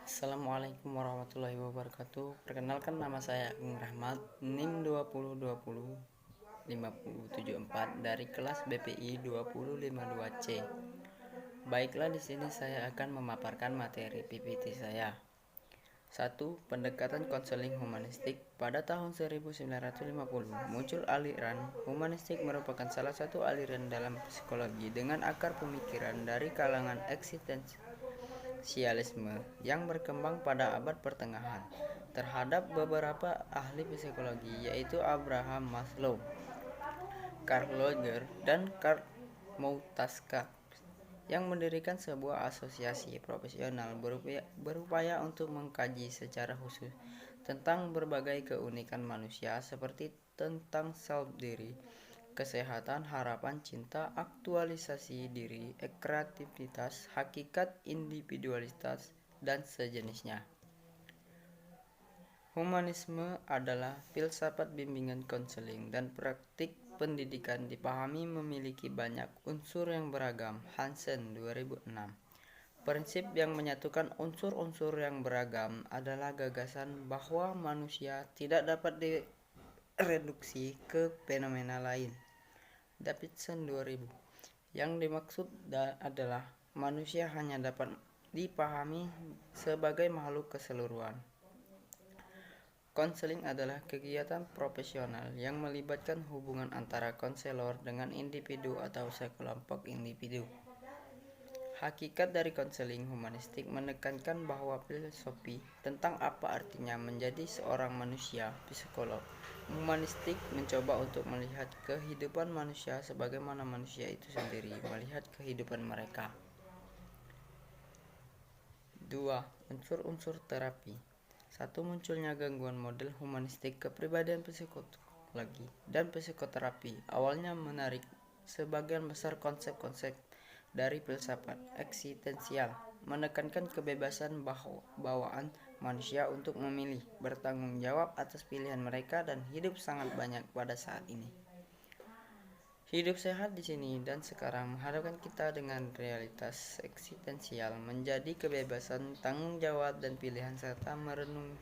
Assalamualaikum warahmatullahi wabarakatuh. Perkenalkan, nama saya Agung Rahmat, NIM 2020 574 dari kelas BPI 2052C. Baiklah, di sini saya akan memaparkan materi PPT saya. 1. Pendekatan konseling humanistik. Pada tahun 1950, muncul aliran humanistik merupakan salah satu aliran dalam psikologi dengan akar pemikiran dari kalangan eksistensialisme yang berkembang pada abad pertengahan terhadap beberapa ahli psikologi yaitu Abraham Maslow, Carl Rogers, dan Karl Moutaska yang mendirikan sebuah asosiasi profesional berupaya untuk mengkaji secara khusus tentang berbagai keunikan manusia seperti tentang self diri, kesehatan, harapan, cinta, aktualisasi diri, kreativitas, hakikat individualitas, dan sejenisnya. Humanisme adalah filsafat bimbingan konseling dan praktik pendidikan dipahami memiliki banyak unsur yang beragam. Hansen 2006. Prinsip yang menyatukan unsur-unsur yang beragam adalah gagasan bahwa manusia tidak dapat direduksi ke fenomena lain. Davidson 2000. Yang dimaksud adalah manusia hanya dapat dipahami sebagai makhluk keseluruhan. Konseling adalah kegiatan profesional yang melibatkan hubungan antara konselor dengan individu atau sekelompok individu. Hakikat dari konseling humanistik menekankan bahwa filosofi tentang apa artinya menjadi seorang manusia. Psikolog humanistik mencoba untuk melihat kehidupan manusia sebagaimana manusia itu sendiri melihat kehidupan mereka. 2. Unsur-unsur terapi. 1. Munculnya gangguan model humanistik kepribadian psikologi dan psikoterapi awalnya menarik sebagian besar konsep-konsep dari filsafat eksistensial, menekankan kebebasan bawaan manusia untuk memilih, bertanggung jawab atas pilihan mereka, dan hidup sangat banyak pada saat ini. Hidup sehat di sini dan sekarang menghadapkan kita dengan realitas eksistensial menjadi kebebasan, tanggung jawab, dan pilihan serta merenung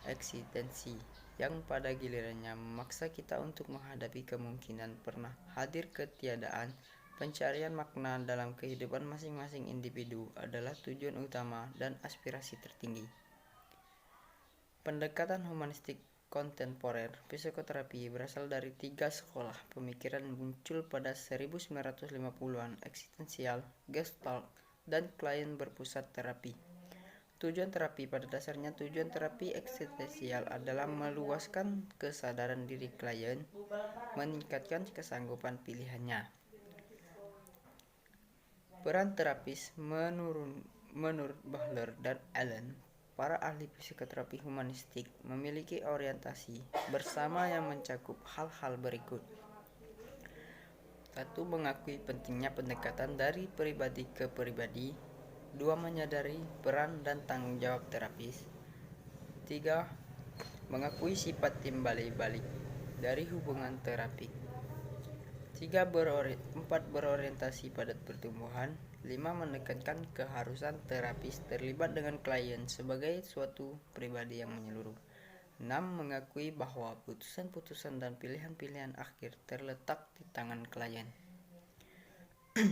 eksistensi yang pada gilirannya memaksa kita untuk menghadapi kemungkinan pernah hadir ketiadaan. Pencarian makna dalam kehidupan masing-masing individu adalah tujuan utama dan aspirasi tertinggi. Pendekatan humanistik kontemporer psikoterapi berasal dari 3 sekolah pemikiran muncul pada 1950-an: eksistensial, Gestalt, dan klien berpusat terapi. Tujuan terapi pada dasarnya tujuan terapi eksistensial adalah meluaskan kesadaran diri klien, meningkatkan kesanggupan pilihannya. Peran terapis menurut Butler dan Allen, para ahli psikoterapi humanistik memiliki orientasi bersama yang mencakup hal-hal berikut. 1. Mengakui pentingnya pendekatan dari pribadi ke pribadi. 2. Menyadari peran dan tanggung jawab terapis. 3. Mengakui sifat timbal balik dari hubungan terapik. 4. Berorientasi pada pertumbuhan. 5. Menekankan keharusan terapis terlibat dengan klien sebagai suatu pribadi yang menyeluruh. 6. Mengakui bahwa putusan-putusan dan pilihan-pilihan akhir terletak di tangan klien. 3.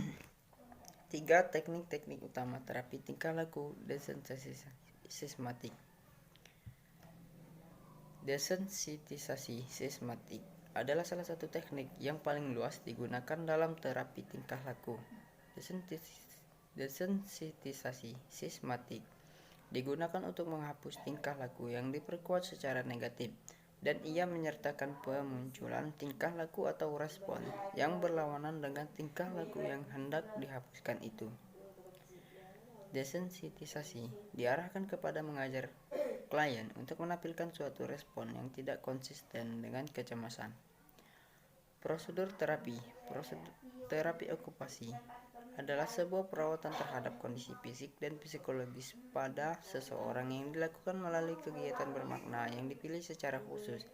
Teknik-teknik utama terapi tingkah laku desensitisasi. Desensitisasi sistematik adalah salah satu teknik yang paling luas digunakan dalam terapi tingkah laku. Desensitisasi sistematik digunakan untuk menghapus tingkah laku yang diperkuat secara negatif, dan ia menyertakan pemunculan tingkah laku atau respon yang berlawanan dengan tingkah laku yang hendak dihapuskan itu. Desensitisasi diarahkan kepada mengajar klien untuk menampilkan suatu respon yang tidak konsisten dengan kecemasan. Prosedur terapi. Prosedur terapi okupasi adalah sebuah perawatan terhadap kondisi fisik dan psikologis pada seseorang yang dilakukan melalui kegiatan bermakna yang dipilih secara khusus.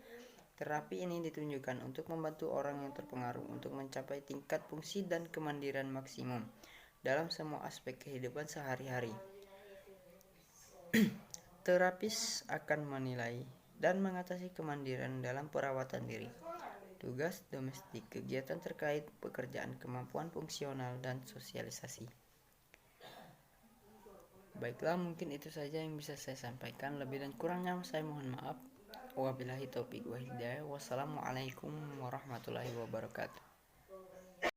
Terapi ini ditunjukkan untuk membantu orang yang terpengaruh untuk mencapai tingkat fungsi dan kemandirian maksimum dalam semua aspek kehidupan sehari-hari. Terapis akan menilai dan mengatasi kemandirian dalam perawatan diri, tugas domestik, kegiatan terkait pekerjaan, kemampuan fungsional, dan sosialisasi. Baiklah, mungkin itu saja yang bisa saya sampaikan. Lebih dan kurangnya saya mohon maaf. Wabillahi taufiq wa hidayah. Wassalamualaikum warahmatullahi wabarakatuh.